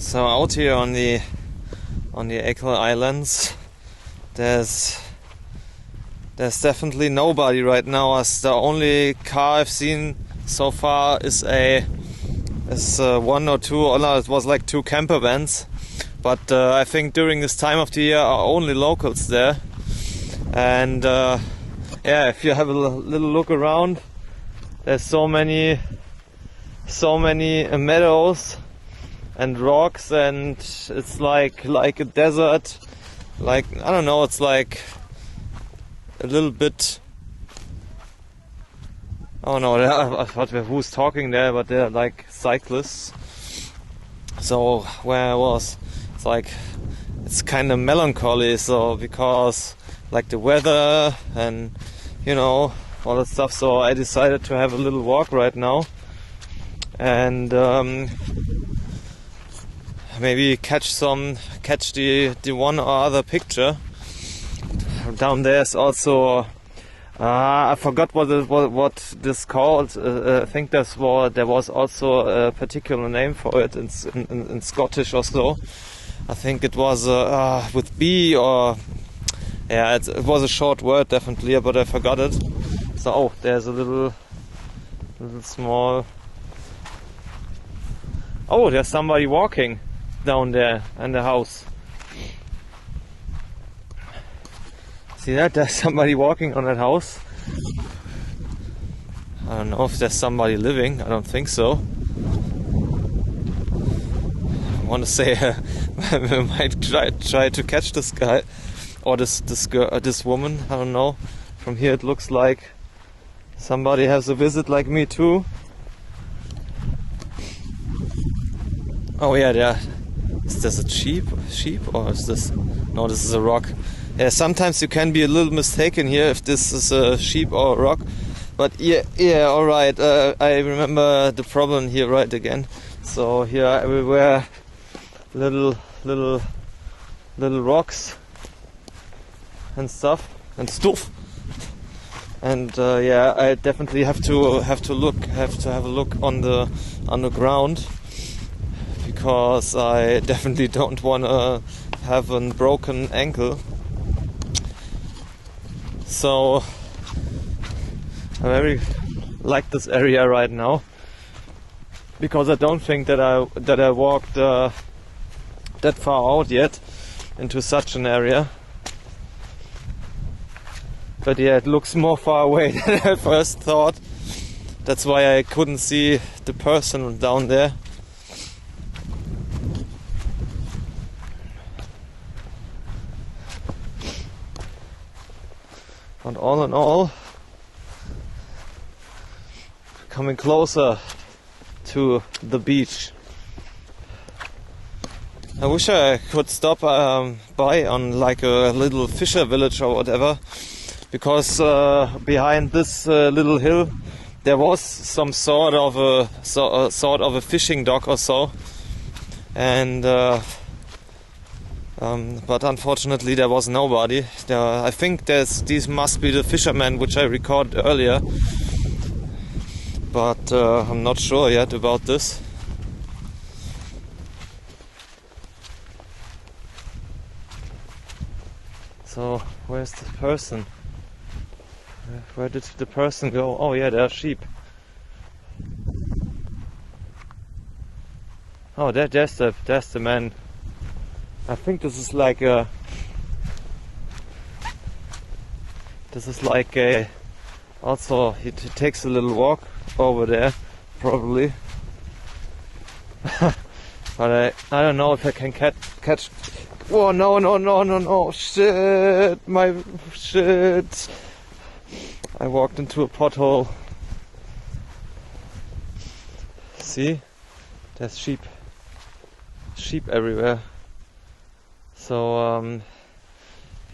So out here on the Achill Islands, there's definitely nobody right now, as the only car I've seen so far is one or two. Oh no, it was like two camper vans, but I think during this time of the year are only locals there. And yeah, if you have a little look around, there's so many meadows and rocks, and it's like a desert. Like, I don't know, it's like a little bit. Oh no, I thought who's talking there, but they're like cyclists. So where I was, it's kind of melancholy. So because like the weather and all that stuff. So I decided to have a little walk right now and maybe catch the one or other picture. Down there's also I forgot what this called. I think there was also a particular name for it in Scottish or so. I think it was with B, or yeah, it was a short word definitely, but I forgot it. So there's a little small. Oh, there's somebody walking down there in the house. See that? There's somebody walking on that house. I don't know if there's somebody living. I don't think so. I want to say we might try to catch this guy or this girl, this woman. I don't know. From here it looks like somebody has a visit, like me too. Oh yeah, is this a sheep, or is this? No, this is a rock. Yeah, sometimes you can be a little mistaken here if this is a sheep or a rock. But yeah, all right. I remember the problem here right again. So here are everywhere little rocks and stuff. And yeah, I definitely have to have a look on the ground, because I definitely don't want to have a broken ankle. So I very like this area right now, because I don't think that I walked that far out yet into such an area. But yeah, it looks more far away than I first thought. That's why I couldn't see the person down there. But all in all, coming closer to the beach. I wish I could stop by on like a little fisher village or whatever, because behind this little hill there was some sort of a fishing dock or so, and but unfortunately there was nobody. I think these must be the fishermen which I recorded earlier, but I'm not sure yet about this. So where's the person? Where did the person go? Oh yeah, there are sheep. Oh, there's the man. I think this is like a also he takes a little walk over there probably. But I don't know if I can catch. Oh no, shit, I walked into a pothole. See, there's sheep everywhere. So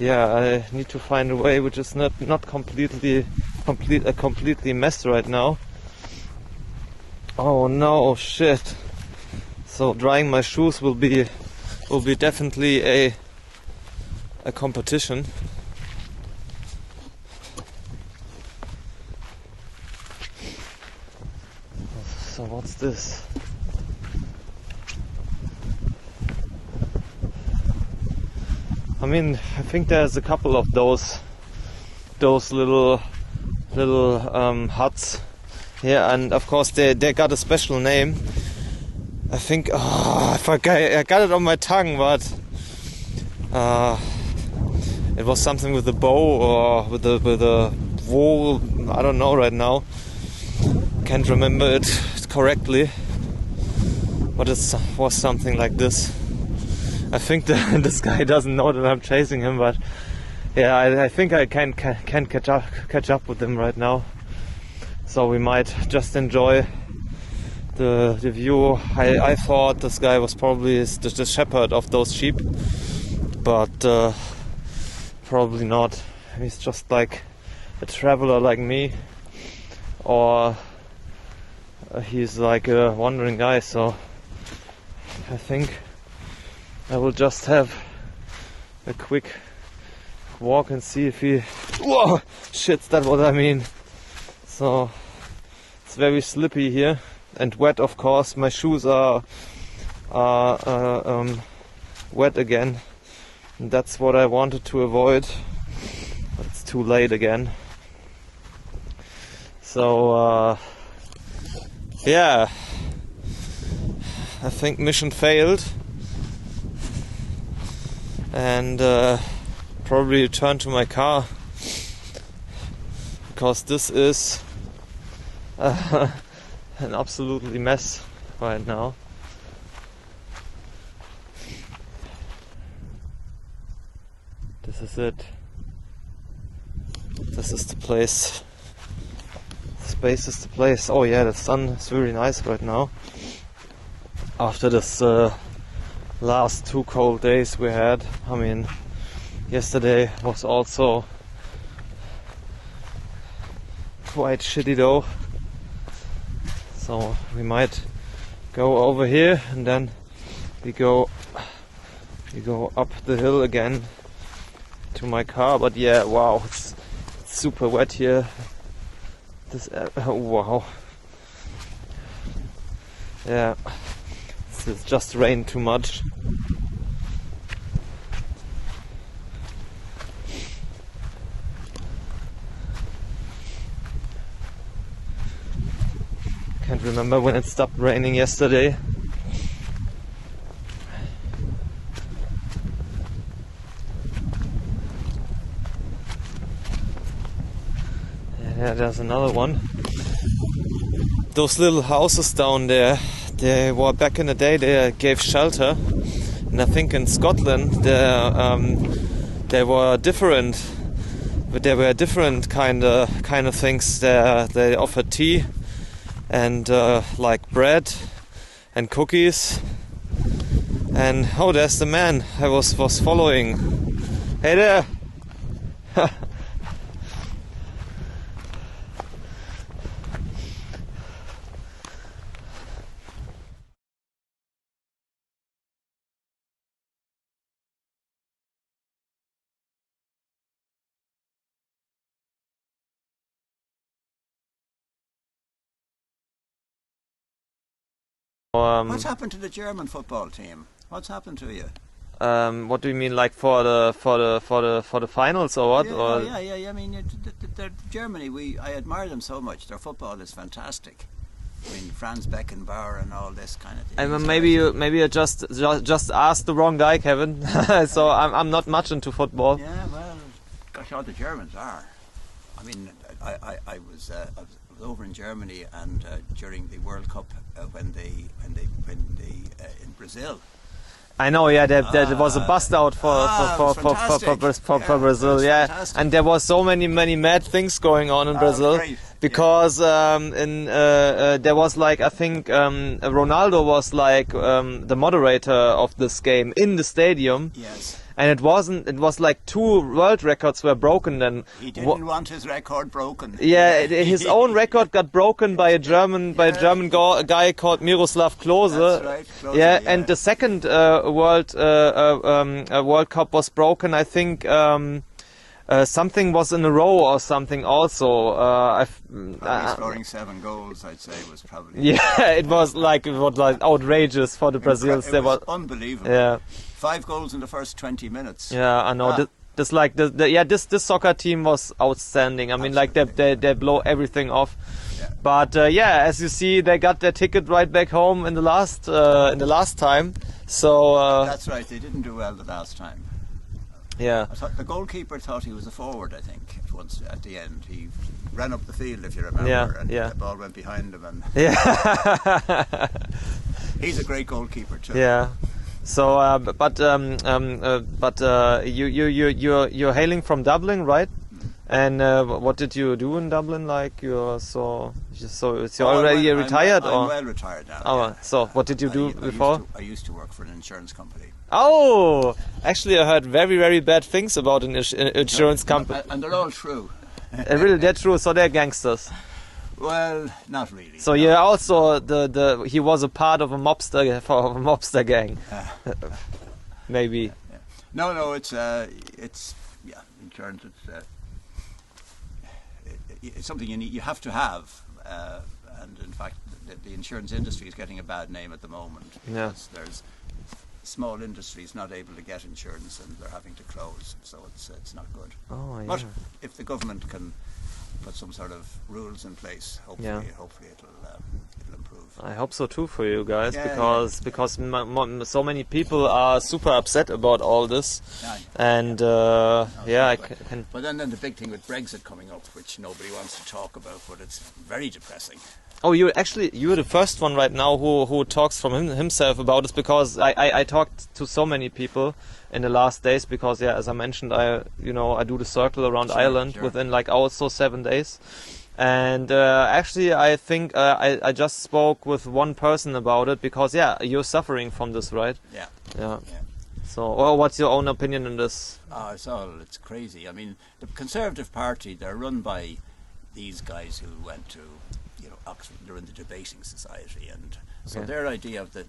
yeah, I need to find a way which is not completely messed right now. Oh no, shit. So drying my shoes will be definitely a competition. So what's this? I mean, I think there's a couple of those little huts here, and of course they got a special name. I think I forgot. I got it on my tongue, but it was something with the bow or with the wool. I don't know right now. Can't remember it correctly, but it was something like this. I think this guy doesn't know that I'm chasing him, but yeah, I think I can catch up with him right now. So we might just enjoy the view. I thought this guy was probably the shepherd of those sheep, but probably not. He's just like a traveler like me, or he's like a wandering guy. So I think I will just have a quick walk and see if he... Whoa! Shit, that's what I mean. So it's very slippy here and wet, of course. My shoes are wet again. And that's what I wanted to avoid. But it's too late again. So yeah, I think mission failed. And probably return to my car, because this is an absolutely mess right now. This is it. This is the place. Space is the place. Oh yeah, the sun is very nice right now. After this last 2 cold days we had. I mean, yesterday was also quite shitty though. So we might go over here and then we go up the hill again to my car. But yeah, wow, it's super wet here. This wow. Yeah. It's just rained too much. Can't remember when it stopped raining yesterday. Yeah, there's another one. Those little houses down there, they were back in the day, they gave shelter, and I think in Scotland they were different, but there were different kind of things. They offered tea and like bread and cookies. And oh, there's the man I was following. Hey there. What's happened to the German football team? What's happened to you? What do you mean, like for the finals or what? Yeah. I mean, Germany. I admire them so much. Their football is fantastic. I mean, Franz Beckenbauer and all this kind of thing. Maybe you just asked the wrong guy, Kevin. So I'm not much into football. Yeah, well, gosh, all the Germans are. I mean, I was over in Germany and during the World Cup when they in Brazil. I know, yeah, there was a bust out for Brazil, yeah, fantastic. and there was so many mad things going on in Brazil, great. because there was like, I think Ronaldo was like the moderator of this game in the stadium. Yes. And it was like 2 world records were broken then. He didn't want his record broken. Yeah, his own record got broken by a German guy called Miroslav Klose. That's right, Klose, yeah, and the second World Cup was broken, I think, something was in a row or something also. Probably scoring 7 goals, I'd say, was probably... Yeah, it was like outrageous for the Brazils. It was unbelievable. Yeah. 5 goals in the first 20 minutes. Yeah, I know. This soccer team was outstanding. I mean, like they blow everything off. Yeah. But as you see, they got their ticket right back home in the last time. So that's right. They didn't do well the last time. Yeah. I thought the goalkeeper thought he was a forward. I think once at the end he ran up the field, if you remember, and the ball went behind him. And he's a great goalkeeper too. Yeah. So, you're hailing from Dublin, right? And what did you do in Dublin? Like you're already retired, I'm or? well retired now. Oh, yeah. so what did you do before? I used to work for an insurance company. Oh, actually, I heard very, very bad things about an insurance company. And they're all true. Really, they're true. So they're gangsters. Well, not really. So no. you're also he was a part of a mobster gang. Maybe. Yeah. No, it's insurance. It's something you have to have, and in fact, the insurance industry is getting a bad name at the moment. Yeah. There's small industries not able to get insurance and they're having to close, so it's not good. Oh, yeah. But if the government can put some sort of rules in place, hopefully it'll improve. I hope so too for you guys, Yeah, because so many people are super upset about all this, and I can. But then the big thing with Brexit coming up, which nobody wants to talk about, but it's very depressing. Oh, you're the first one right now who talks from himself about this, because I talked to so many people in the last days, because as I mentioned, I do the circle around Ireland within like also 7 days, and actually I think I just spoke with one person about it, because you're suffering from this, right? Yeah. So what's your own opinion on this? It's crazy. I mean, the Conservative Party, they're run by these guys who went to Oxford. They're in the debating society, and so their idea of the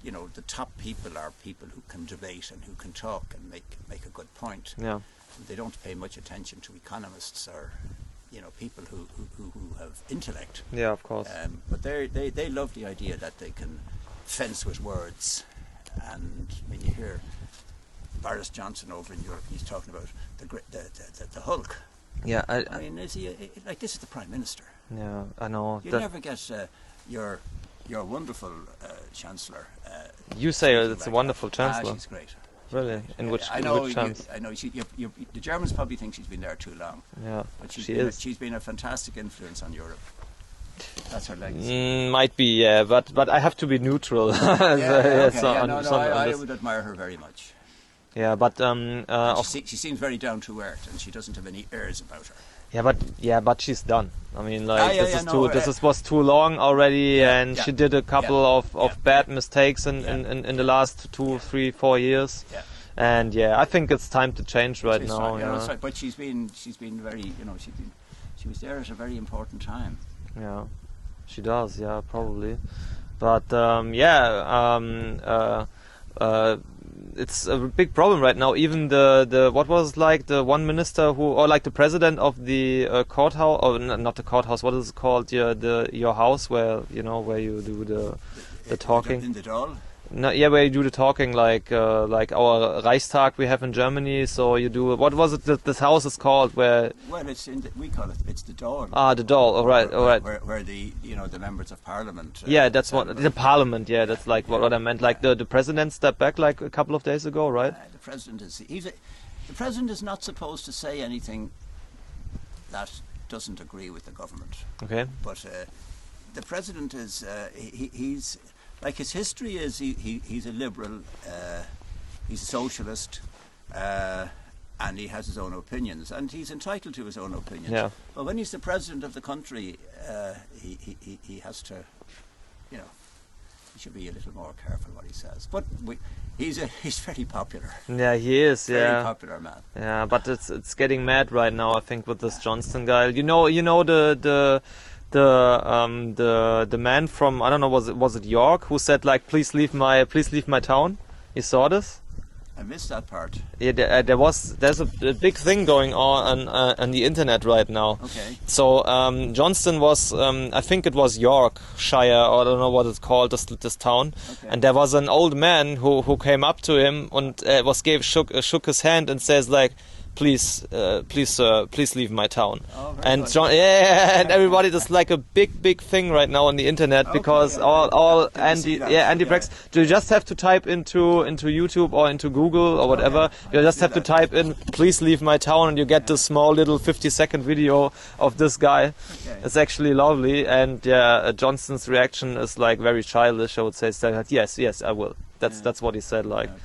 top people are people who can debate and who can talk and make a good point. Yeah. They don't pay much attention to economists or people who have intellect. Yeah, of course. But they love the idea that they can fence with words, and when you hear Boris Johnson over in Europe, he's talking about the Hulk. Yeah, I mean, is he like this is the Prime Minister? Yeah, I know. You never get your wonderful Chancellor. You say it's a wonderful Chancellor. She's great. Really? In which I know. terms? I know. The Germans probably think she's been there too long. Yeah, but she's been a fantastic influence on Europe. That's her legacy. Might be, but I have to be neutral. I would admire her very much. Yeah, but she seems very down to earth, and she doesn't have any airs about her. But she's done. I mean, like this was too long already, and she did a couple of bad mistakes in the last 2, 3, 4 years. Yeah. And I think it's time to change right now. That's right. But she's been very, she was there at a very important time. Yeah, she does. Yeah, probably. But it's a big problem right now. Even the what was like the one minister or like the president of the courthouse, or not the courthouse, what is it called? Your house where where you do the talking. In the Dáil? No, where you do the talking, like our Reichstag we have in Germany. So you do, what was it that this house is called? Where? Well, we call it's the Dáil. Ah, the Dáil. All right. Where the the members of Parliament. That's what the Parliament. Yeah, that's like what I meant. Like the president stepped back like a couple of days ago, right? The president the president is not supposed to say anything that doesn't agree with the government. Okay. But the president is he's. Like his history is, he's a liberal, he's a socialist, and he has his own opinions, and he's entitled to his own opinions. Yeah. But when he's the president of the country, he has to, he should be a little more careful what he says. But he's very popular. Yeah, he is. Very popular man. Yeah, but it's getting mad right now, I think, with this Johnston guy. You know the man from, I don't know, was it York, who said like, please leave my town? You saw this? I missed that part. Yeah, there's a big thing going on the internet right now. Okay. So Johnston was, I think it was Yorkshire, or I don't know what it's called, this town. Okay. And there was an old man who came up to him and shook his hand and says like, please, sir, please leave my town. Oh, very And good. and everybody, there's like a big thing right now on the internet, Okay, because yeah, all I see that. anti-Brexit. You just have to type into YouTube or into Google or whatever. yeah, You just I have see to type in "please leave my town" and you get this small little 50-second video of this guy. Okay. It's actually lovely, and Johnston's reaction is like very childish. I would say, yes, I will. That's what he said. Like. Okay.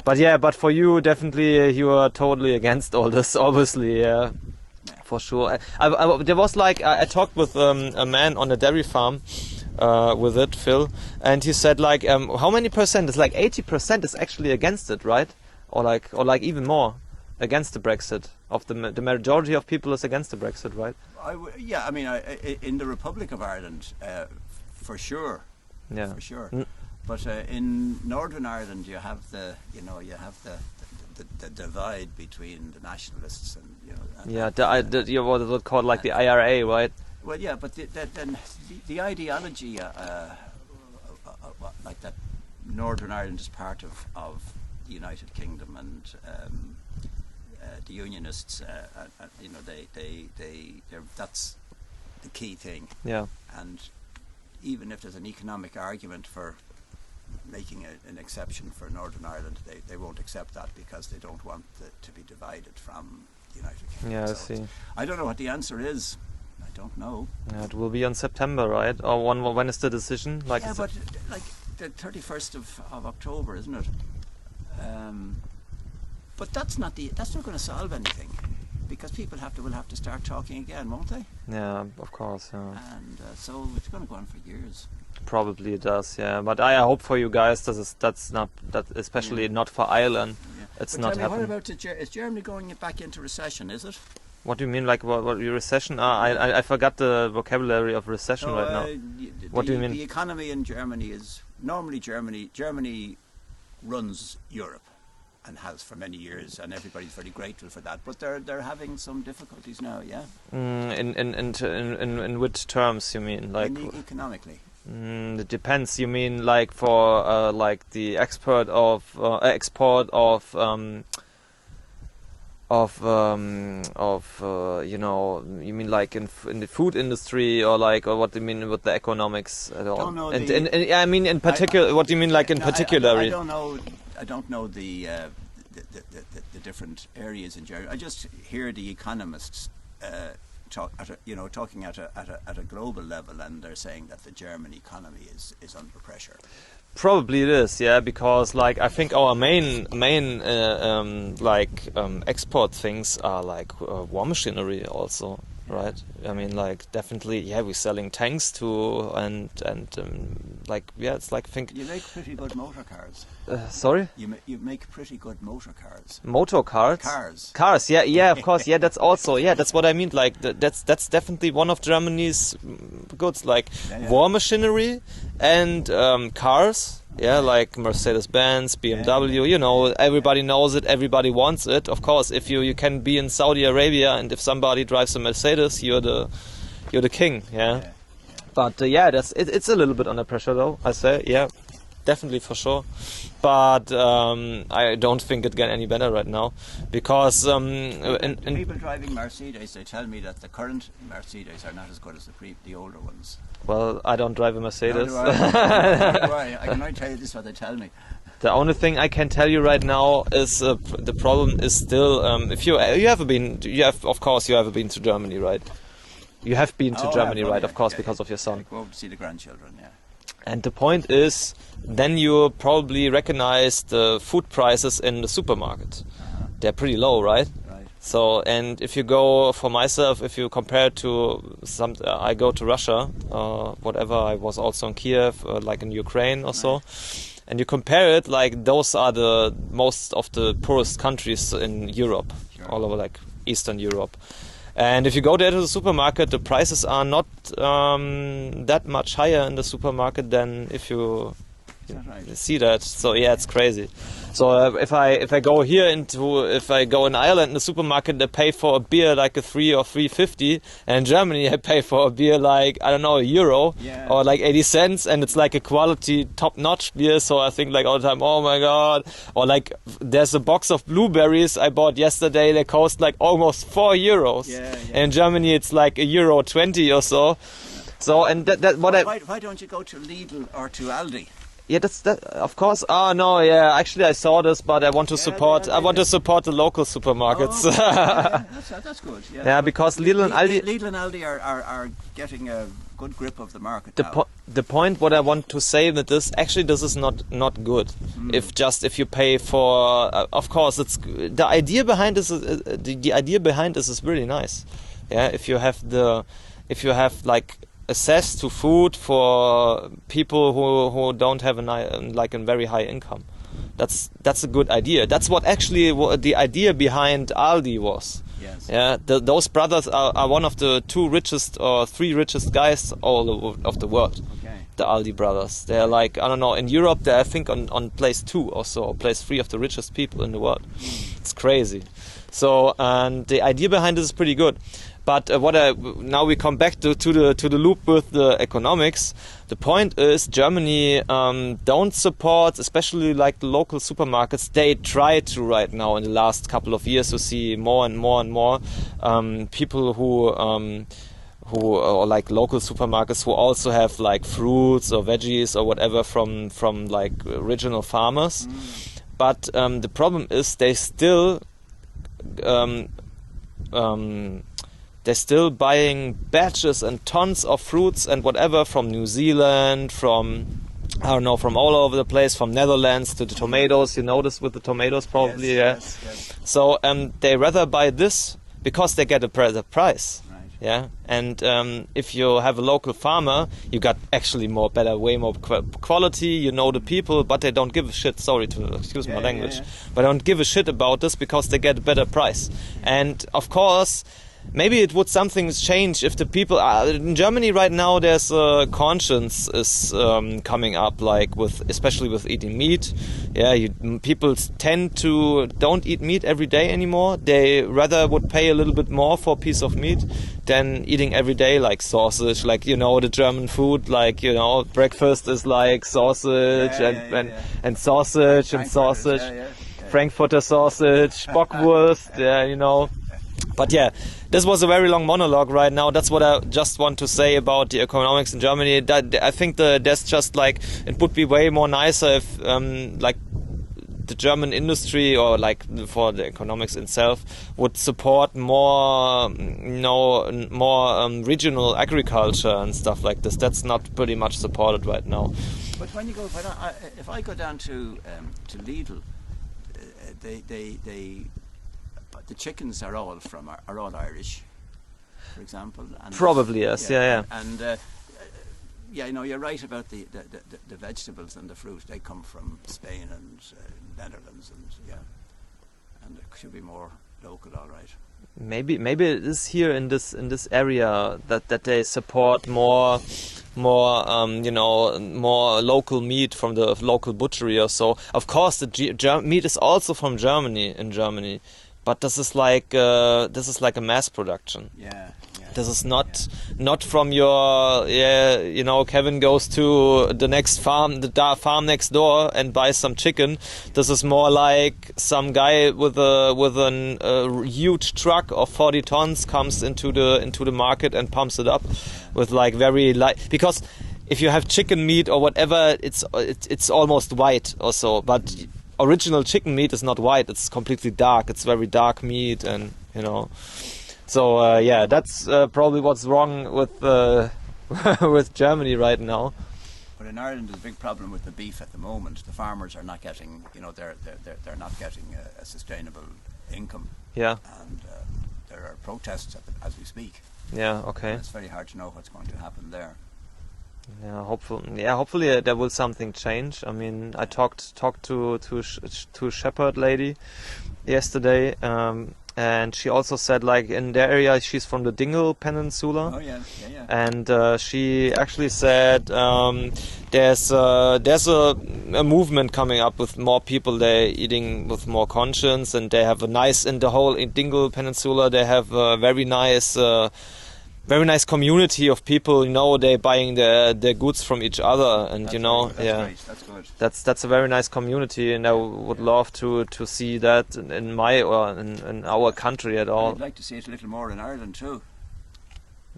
But for you, definitely, you are totally against all this, obviously, yeah, for sure. There was like, I talked with a man on a dairy farm with it, Phil, and he said like, how many percent? It's like 80% is actually against it, right? Or like even more against the Brexit. The majority of people is against the Brexit, right? Yeah, I mean, in the Republic of Ireland, for sure. Yeah. For sure. But in Northern Ireland, you have the divide between the nationalists and what is it called, like the IRA, right? Well, yeah, but then the ideology, like that, Northern Ireland is part of the United Kingdom, and the Unionists, that's the key thing. Yeah. And even if there's an economic argument for making an exception for Northern Ireland, they won't accept that because they don't want to be divided from the United Kingdom. Yeah, I So see. I don't know what the answer is. I don't know. Yeah, it will be on September, right? Or when is the decision? Like, Yeah, but like the 31st of October, isn't it? But that's not going to solve anything, because people will have to start talking again, won't they? yeah, of course. Yeah. And so it's going to go on for years. Probably it does, yeah. But I hope for you guys that's especially not for Ireland. Yeah. It's But not tell me, happening. what about is Germany going back into recession? Is it? What do you mean, like what recession? I forgot the vocabulary of recession right now. What do you mean? The economy in Germany is normally Germany runs Europe, and has for many years, and everybody's very grateful for that. But they're having some difficulties now, yeah. In which terms you mean? Like Economically. it depends. You mean like for like the export of you mean like in the food industry, or what do you mean with the economics at all? Don't know I mean in particular, what do you mean like in particular? I don't know the different areas in Germany. I just hear the economists talking at a global level, and they're saying that the German economy is under pressure. Probably it is, yeah, because like I think our main export things are like war machinery also, right? I mean, like definitely, yeah, we're selling tanks to and it's like think. You make pretty good motor cars. Sorry. You make pretty good motor cars. Motor cars. Cars, yeah, of course, yeah. That's also, yeah, that's what I mean. Like that's definitely one of Germany's goods, like war machinery and cars. Yeah, like Mercedes-Benz, BMW. You know, everybody knows it. Everybody wants it. Of course, if you can be in Saudi Arabia, and if somebody drives a Mercedes, you're the king. Yeah. But it's a little bit under pressure, though. I say, yeah, definitely for sure. But I don't think it get any better right now, because people driving Mercedes, they tell me that the current Mercedes are not as good as the older ones. Well, I don't drive a Mercedes. No, I can only tell you this is what they tell me. The only thing I can tell you right now is the problem is still of course you have been to Germany, right? You have been to Germany, right? Of course, because of your son. Go to see the grandchildren, yeah. And the point is, then you probably recognize the food prices in the supermarket. They're pretty low, right? Right. So, and if you go, for myself, if you compare to I go to Russia, whatever. I was also in Kiev, like in Ukraine or so. And you compare it, like those are the most of the poorest countries in Europe, all over like Eastern Europe. And if you go there to the supermarket, the prices are not that much higher in the supermarket than if you Is that right? You see that? So yeah, it's crazy. So if I go in Ireland in the supermarket, I pay for a beer like a 3 or 3.50, and in Germany I pay for a beer like, I don't know, €1 Yeah. or like 80 cents, and it's like a quality top-notch beer. So I think like all the time, oh my god. Or like there's a box of blueberries I bought yesterday. They cost like almost €4. Yeah, yeah. And in Germany it's like €1.20 or so. So and that what Why don't you go to Lidl or to Aldi? Yeah, that's that. Of course. Oh no, yeah. Actually, I saw this, but I want to support. I want to support the local supermarkets. Oh, okay. Yeah, that's good. Yeah, Yeah, because Lidl and Aldi. Lidl and Aldi are getting a good grip of the market The now. the point what I want to say with this, actually, this is not good. If you pay for, of course, it's the idea behind this. The idea behind this is really nice. Yeah, if you have like access to food for people who don't have a very high income. That's a good idea. That's what actually the idea behind Aldi was. Yes. Yeah, those brothers are one of the 2 richest or 3 richest guys all of the world. Okay. The Aldi brothers. They're like, I don't know, in Europe they're I think on place 2 or so, or place 3 of the richest people in the world. It's crazy. So and the idea behind this is pretty good. But now we come back to the loop with the economics. The point is Germany don't support, especially like the local supermarkets. They try to right now in the last couple of years to see more and more and more people who or like local supermarkets who also have like fruits or veggies or whatever from like original farmers. But the problem is they're still buying batches and tons of fruits and whatever from New Zealand, from all over the place, from Netherlands to the tomatoes. You notice with the tomatoes probably, Yes. So they rather buy this because they get a better price. Right. Yeah, and if you have a local farmer, you got actually way more quality. You know the people, but they don't give a shit. Sorry to excuse my language, but don't give a shit about this because they get a better price. And of course, maybe it would something change if the people in Germany right now. There's a conscience is coming up, like especially with eating meat. Yeah, people tend to don't eat meat every day anymore. They rather would pay a little bit more for a piece of meat than eating every day like sausage, like the German food, like breakfast is like sausage and sausage and sausage, Frankfurter sausage, Bockwurst, But yeah, this was a very long monologue right now. That's what I just want to say about the economics in Germany. I think there's just like, it would be way more nicer if like the German industry or like for the economics itself would support more, more regional agriculture and stuff like this. That's not pretty much supported right now. But when you go, if I go down to Lidl, the chickens are all Irish, for example. And probably yes, yeah. And you're right about the vegetables and the fruit. They come from Spain and Netherlands, and it should be more local, all right. Maybe it is here in this area that they support more more local meat from the local butchery or so. Of course, the meat is also from Germany in Germany, but this is like a mass production. Yeah. This is not from your Kevin goes to the next farm, the farm next door and buys some chicken. This is more like some guy with a huge truck of 40 tons comes into the market and pumps it up with like very light, because if you have chicken meat or whatever, it's almost white or so, but original chicken meat is not white, it's completely dark. It's very dark meat, and So that's probably what's wrong with with Germany right now. But in Ireland, there's a big problem with the beef at the moment. The farmers are not getting, they're not getting a sustainable income. Yeah. And there are protests as we speak. Yeah. Okay. And it's very hard to know what's going to happen there. Yeah. Hopefully there will something change. I mean, I talked to shepherd lady yesterday, and she also said like in their area she's from the Dingle Peninsula. Oh yeah, yeah, yeah. And she actually said there's a movement coming up with more people. They're eating with more conscience, and they have a nice in the whole in Dingle Peninsula. They have a very nice community of people. You know, they're buying their goods from each other, and That's you know, great. That's great. That's good. that's a very nice community, and I would love to see that in my or in our country at all. I'd like to see it a little more in Ireland too.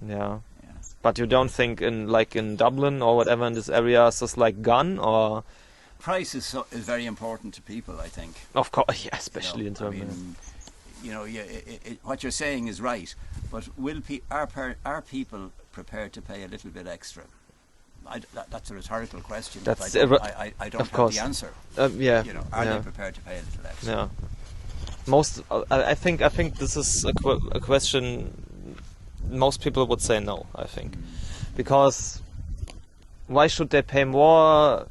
Yeah. Yeah. But you don't think in Dublin or whatever in this area it's just like gone, or Price is very important to people, I think. of course, yeah, especially You in know, I Germany. mean, you know, what you're saying is right, but are people prepared to pay a little bit extra? That's a rhetorical question. That's I don't of have course. the answer. Yeah, You know, are yeah. they prepared to pay a little extra? Yeah. Most, I think this is a question. Most people would say no. I think, because why should they pay more?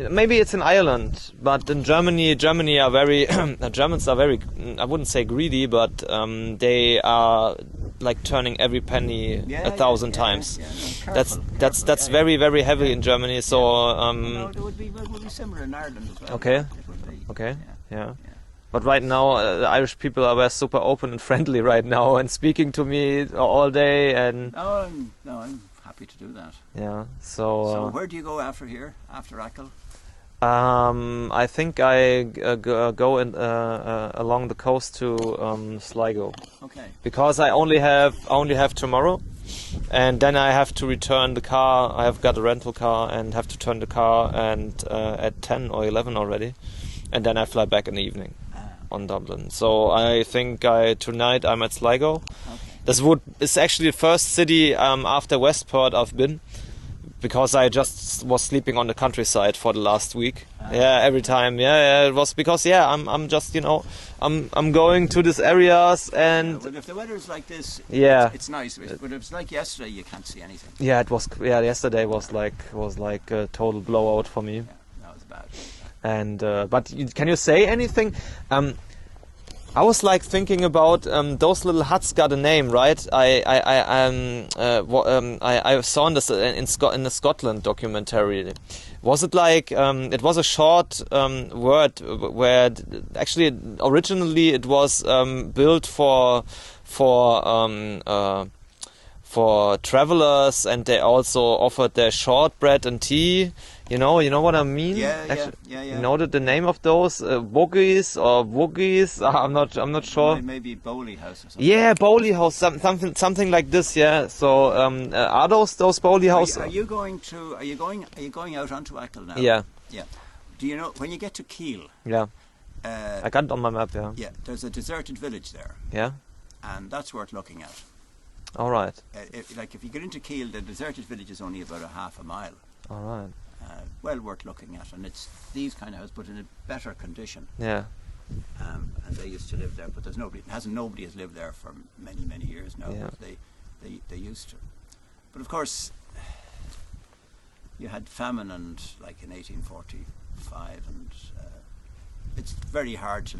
Maybe it's in Ireland, but in Germany are very Germans are very. I wouldn't say greedy, but they are like turning every penny Yeah, 1,000 yeah, times. yeah, no, That's careful, very very heavy in Germany. So No, it would be similar in Ireland as well. Okay. It would be. okay, Yeah. yeah. But right now, the Irish people are super open and friendly right now, and speaking to me all day, and I'm happy to do that. yeah. So So, where do you go after here? After Achill? I think I go along the coast to Sligo, Okay. because I only have tomorrow, and then I have to return the car. I have got a rental car and have to turn the car and at 10 or 11 already, and then I fly back in the evening on Dublin. So I think tonight I'm at Sligo. Okay. It's actually the first city after Westport I've been, because I just was sleeping on the countryside for the last week. Yeah, every time. Yeah, it was because I'm just I'm going to these areas, and Well, if the weather is like this, Yeah. it's nice. But if it's like yesterday, you can't see anything. yesterday was like a total blowout for me. Yeah, that was bad. And but can you say anything? I was like thinking about those little huts got a name, right? I saw in the Scotland documentary. Was it like it was a short word where actually originally it was built for travelers, and they also offered their shortbread and tea. You know what I mean? Yeah. You know the name of those woogies or woogies? I'm not sure. Maybe Bowley House or something. Yeah, Bowley House, something like this. Yeah. So are those Bowley House? Are you going out onto Achill now? Yeah, Yeah. Do you know when you get to Kiel? yeah. Uh, I got it on my map. Yeah. yeah. There's a deserted village there, Yeah. and that's worth looking at. All right. If you get into Kiel, the deserted village is only about a half a mile. All right. Well worth looking at, and it's these kind of houses, but in a better condition. Yeah. And they used to live there, but nobody has lived there for many years now. Yeah. They used to. But of course, you had famine and like in 1845, and it's very hard to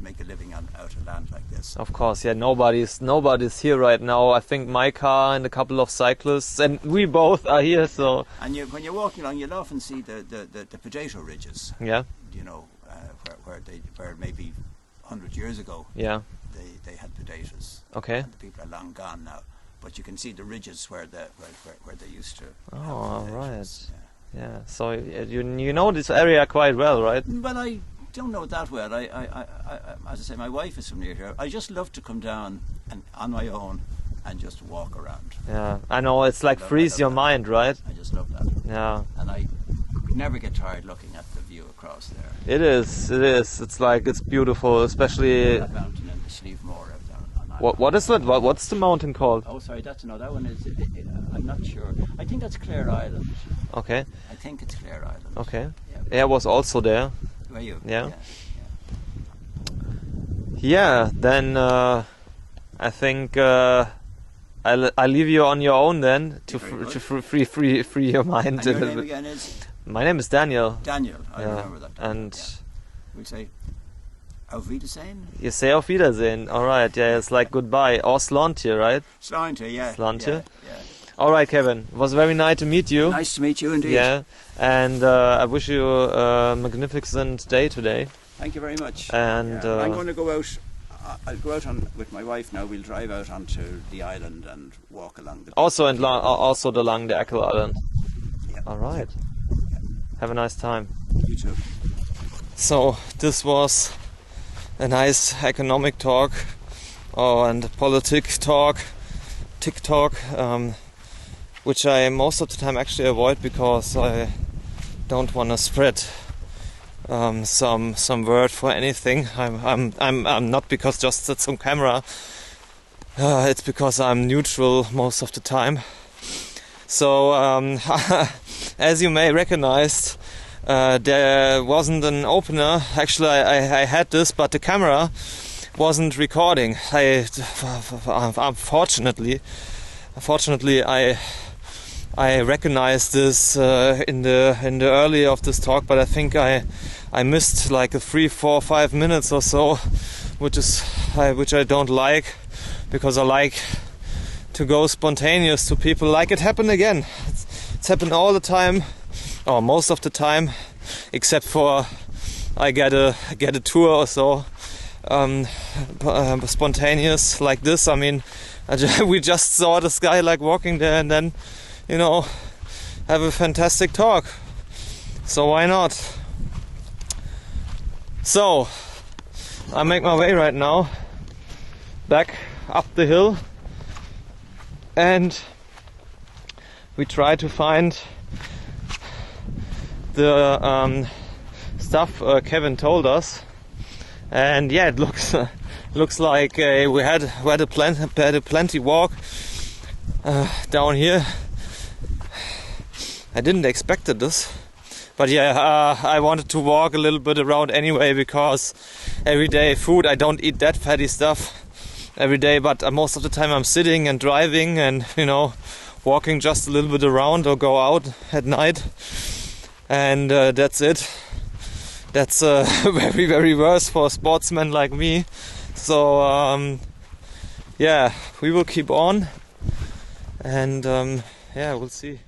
make a living out of land like this. Of course, yeah. Nobody's here right now. I think my car and a couple of cyclists, and we both are here. So And when you're walking along, you'll often see the potato ridges. yeah, You know, where maybe 100 years ago yeah. they had potatoes. Okay. And the people are long gone now, but you can see the ridges where they used to. Oh, have all potatoes. right. Yeah. So you know this area quite well, right? Yeah. Well, I don't know it that well. I as I say, my wife is from near here. I just love to come down and on my own and just walk around. Yeah. I know it's like I love freeze your that. mind, right? I just love that, Yeah. and I never get tired looking at the view across there. It is. It's like it's beautiful, especially. That mountain and the Slievemore up down on What is it? What's the mountain called? Oh, sorry, that one is. I'm not sure. I think that's Clare Island. Okay. I think it's Clare Island. Okay. Yeah. I was also there. Were you? Yeah. Yeah. Then I think I'll leave you on your own then to Very good. free your mind And a your little name bit. again is My name is Daniel. Daniel. I Yeah. remember that. Daniel, And yeah. We'll say Auf Wiedersehen? You say auf Wiedersehen. All right. Yeah, it's like goodbye. Or Slantje, right? Slantje, yeah. Slantje. Yeah. All right, Kevin. It was very nice to meet you. Nice to meet you indeed. Yeah. And I wish you a magnificent day today. Thank you very much. And I'm going to go out. I'll go out with my wife now. We'll drive out onto the island and walk along the. also the Lang der Eckel Island. Yeah. All right. Have a nice time. You too. So this was a nice economic talk, and politic talk, TikTok, which I most of the time actually avoid because I don't want to spread some word for anything. I'm not because just it's on camera. It's because I'm neutral most of the time. So as you may recognize, there wasn't an opener. Actually, I had this, but the camera wasn't recording. Unfortunately, I recognized this in the early of this talk, but I think I missed like a 3, 4, 5 minutes or so, which I don't like, because I like to go spontaneous to people. Like it happened again. It's happened all the time, or most of the time, except for I get a tour or so, spontaneous like this. I mean, we just saw this guy like walking there, and then, you know, have a fantastic talk. So why not? So I make my way right now back up the hill, and we try to find the stuff Kevin told us. And yeah, it looks like we had a plenty walk down here. I didn't expect this, but yeah, I wanted to walk a little bit around anyway, because everyday food, I don't eat that fatty stuff every day, but most of the time I'm sitting and driving and, you know, walking just a little bit around or go out at night, and that's it. That's very, very worse for a sportsman like me. So yeah, we will keep on, and yeah, we'll see.